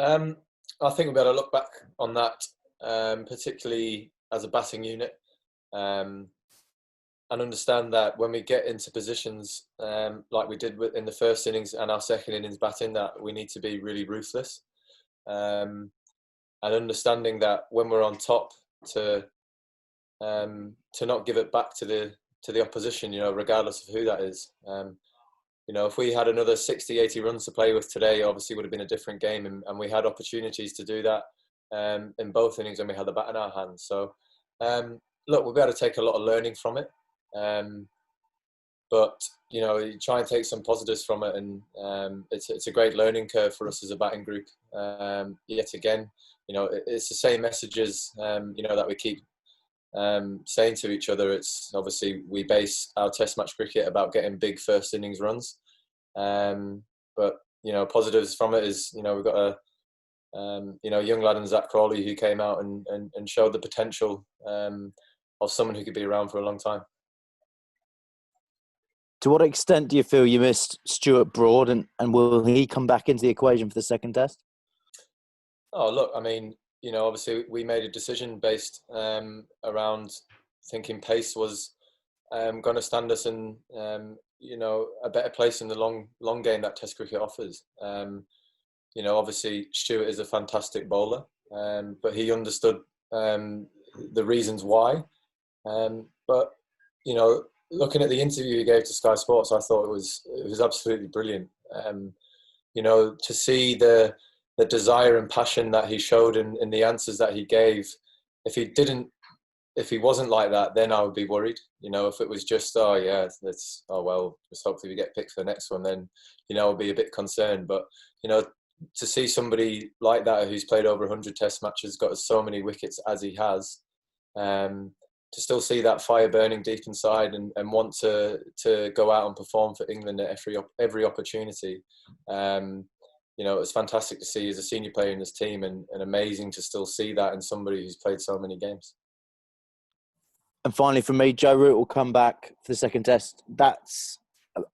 Um, I think we better look back on that, particularly as a batting unit, um, and understand that when we get into positions like we did in the first innings and our second innings batting, that we need to be really ruthless, and understanding that when we're on top, to not give it back to the opposition, regardless of who that is. If we had another 60, 80 runs to play with today, obviously it would have been a different game, and we had opportunities to do that in both innings when we had the bat in our hands. So, look, we'll be able to take a lot of learning from it, but you try and take some positives from it, and it's a great learning curve for us as a batting group. Yet again, it's the same messages that we keep saying to each other. It's obviously we base our Test match cricket about getting big first innings runs, but positives from it is we've got a young lad in Zach Crawley who came out and showed the potential of someone who could be around for a long time. To what extent do you feel you missed Stuart Broad, and will he come back into the equation for the second Test? Oh, look, I mean, obviously we made a decision based around thinking pace was going to stand us in, a better place in the long game that Test cricket offers. Obviously Stuart is a fantastic bowler, but he understood the reasons why. But looking at the interview he gave to Sky Sports, I thought it was absolutely brilliant. To see the desire and passion that he showed in the answers that he gave. If he wasn't like that, then I would be worried. If it was just, just hopefully we get picked for the next one, then, I'll be a bit concerned. But, to see somebody like that who's played over 100 Test matches, got so many wickets as he has, to still see that fire burning deep inside and want to go out and perform for England at every opportunity. It's fantastic to see as a senior player in this team, and amazing to still see that in somebody who's played so many games. And finally, for me, Joe Root will come back for the second Test. That's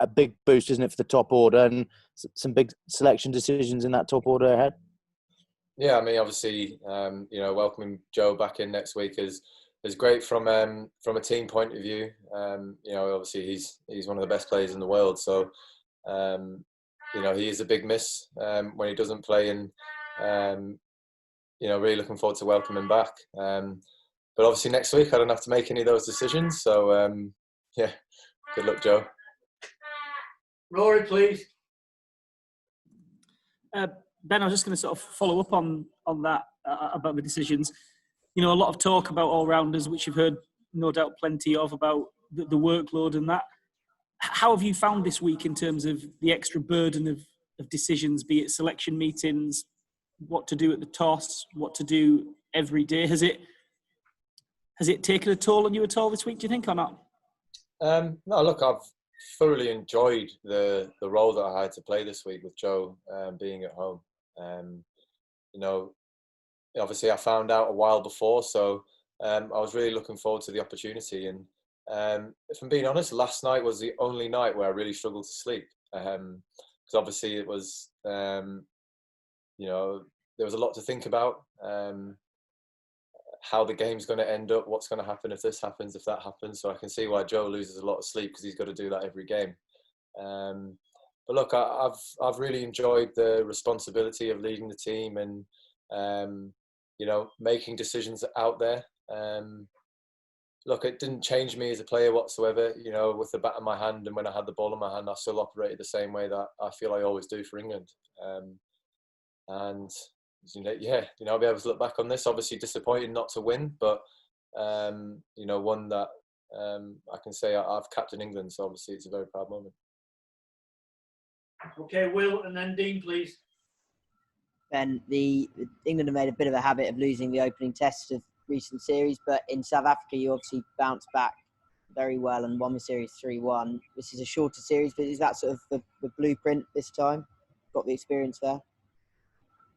a big boost, isn't it, for the top order, and some big selection decisions in that top order ahead? Yeah, I mean, obviously, welcoming Joe back in next week is great from a team point of view. Obviously he's one of the best players in the world, so he is a big miss when he doesn't play, and really looking forward to welcoming him back. But obviously next week I don't have to make any of those decisions, so good luck, Joe. Rory, please. Ben, I was just going to sort of follow up on that about the decisions. A lot of talk about all-rounders, which you've heard no doubt plenty of, about the workload and that. How have you found this week in terms of the extra burden of decisions, be it selection meetings, what to do at the toss, what to do every day? Has it taken a toll on you at all this week, do you think, or not? No, look, I've thoroughly enjoyed the role that I had to play this week with Joe being at home. Obviously I found out a while before, so I was really looking forward to the opportunity. And if I'm being honest, last night was the only night where I really struggled to sleep, because obviously it was, there was a lot to think about. How the game's going to end up, what's going to happen if this happens, if that happens. So I can see why Joe loses a lot of sleep, because he's got to do that every game. But look, I've really enjoyed the responsibility of leading the team and making decisions out there. Look, it didn't change me as a player whatsoever. With the bat in my hand and when I had the ball in my hand, I still operated the same way that I feel I always do for England. I'll be able to look back on this. Obviously disappointed not to win, but one that I can say I've captained England, so obviously it's a very proud moment. Okay, Will, and then Dean, please. Ben, England have made a bit of a habit of losing the opening Test of recent series, but in South Africa you obviously bounced back very well and won the series 3-1. This is a shorter series, but is that sort of the blueprint this time? Got the experience there?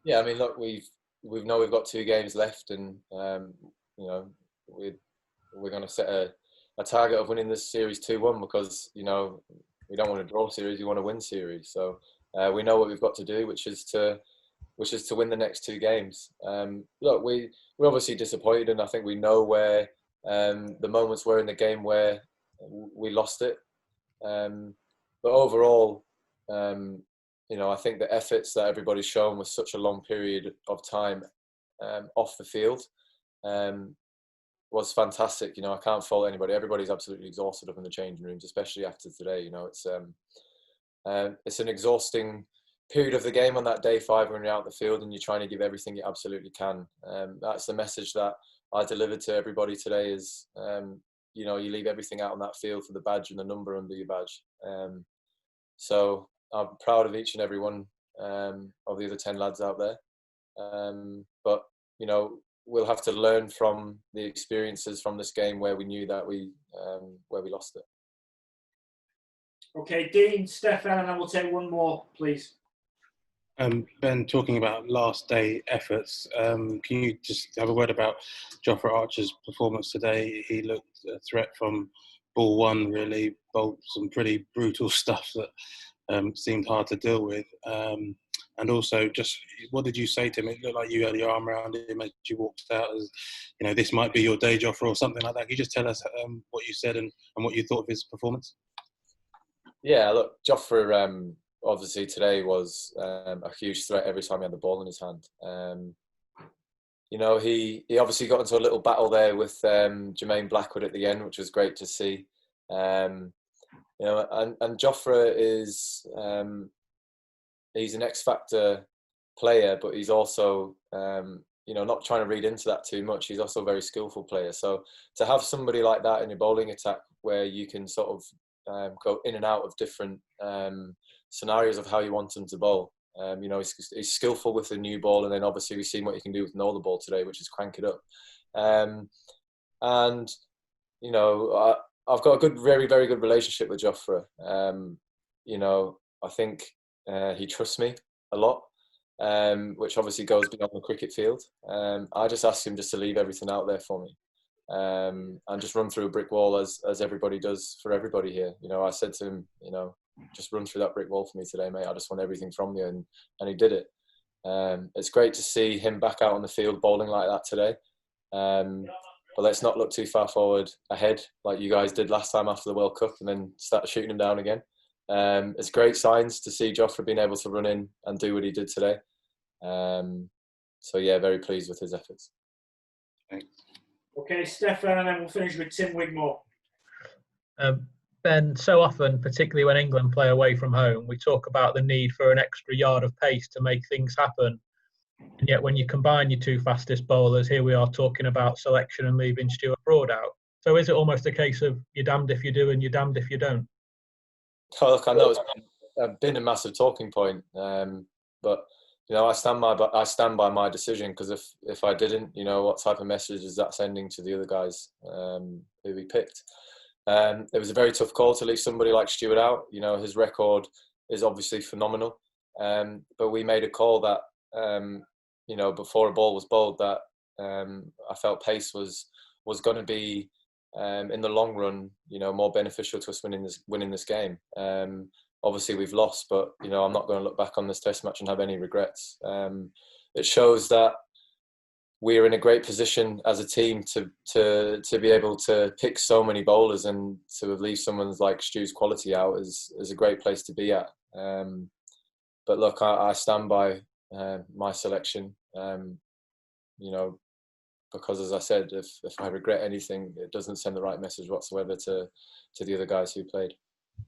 Yeah, I mean, look, we've got 2 games left, and we're going to set a target of winning this series 2-1, because we don't want to draw series, we want to win series. So we know what we've got to do, which is to which is to win the next 2 games. Look, we're obviously disappointed, and I think we know where the moments were in the game where we lost it. But overall, I think the efforts that everybody's shown with such a long period of time off the field was fantastic. I can't fault anybody. Everybody's absolutely exhausted up in the changing rooms, especially after today. It's an exhausting period of the game on that day 5 when you're out the field and you're trying to give everything you absolutely can. That's the message that I delivered to everybody today is, you leave everything out on that field for the badge and the number under your badge. So I'm proud of each and every one of the other 10 lads out there. But, we'll have to learn from the experiences from this game where we knew that where we lost it. Okay, Dean, Stefan, and I will take one more, please. Ben, talking about last day efforts, can you just have a word about Jofra Archer's performance today? He looked a threat from ball 1, really, bowled some pretty brutal stuff that seemed hard to deal with. And also, just what did you say to him? It looked like you had your arm around him as you walked out, as this might be your day, Jofra, or something like that. Can you just tell us what you said and what you thought of his performance? Yeah, look, Jofra obviously today was a huge threat every time he had the ball in his hand. He obviously got into a little battle there with Jermaine Blackwood at the end, which was great to see. And Jofra is he's an X-factor player, but he's also not trying to read into that too much. He's also a very skillful player. So to have somebody like that in your bowling attack where you can sort of go in and out of different scenarios of how you want him to bowl. He's skillful with the new ball, and then obviously we've seen what he can do with an older ball today, which is crank it up. I've got a very, very good relationship with Jofra. I think he trusts me a lot, which obviously goes beyond the cricket field. I just ask him just to leave everything out there for me. And just run through a brick wall as everybody does for everybody here. I said to him, just run through that brick wall for me today, mate. I just want everything from you, and he did it. It's great to see him back out on the field bowling like that today. But let's not look too far forward ahead like you guys did last time after the World Cup and then start shooting him down again. It's great signs to see Jofra being able to run in and do what he did today. So yeah, very pleased with his efforts. Thanks. Okay, Stefan, and then we'll finish with Tim Wigmore. Ben, so often, particularly when England play away from home, we talk about the need for an extra yard of pace to make things happen. And yet when you combine your 2 fastest bowlers, here we are talking about selection and leaving Stuart Broad out. So is it almost a case of you're damned if you do and you're damned if you don't? Oh, look, I know it's been a massive talking point, but I stand by my decision, because if I didn't, what type of message is that sending to the other guys who we picked? It was a very tough call to leave somebody like Stuart out. His record is obviously phenomenal, but we made a call that before a ball was bowled that I felt pace was going to be in the long run, more beneficial to us winning this game. Obviously we've lost, but I'm not going to look back on this Test match and have any regrets. It shows that we're in a great position as a team to be able to pick so many bowlers, and to leave someone like Stu's quality out is a great place to be at. But look, I stand by my selection. Because as I said, if I regret anything, it doesn't send the right message whatsoever to the other guys who played.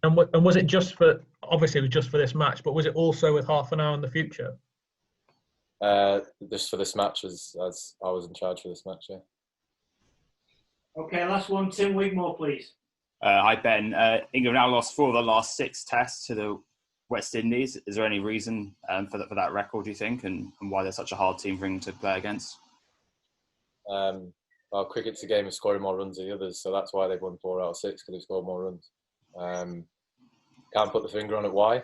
And was it just for, obviously it was just for this match, but was it also with half an hour in the future? Just for this match, as I was in charge for this match, yeah. Okay, last one, Tim Wigmore, please. Hi, Ben. England now lost 4 of the last 6 tests to the West Indies. Is there any reason for that record, do you think, and why they're such a hard team for England to play against? Well, cricket's a game of scoring more runs than the others, so that's why they've won 4 out of 6, because they've scored more runs. Can't put the finger on it why.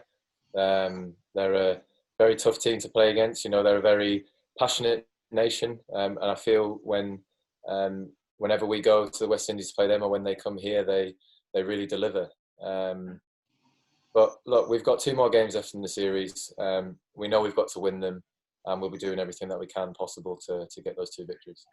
They're a very tough team to play against. They're a very passionate nation, and I feel whenever we go to the West Indies to play them, or when they come here, they really deliver. But look, we've got 2 more games left in the series. We know we've got to win them. and we'll be doing everything that we can possible to get those 2 victories.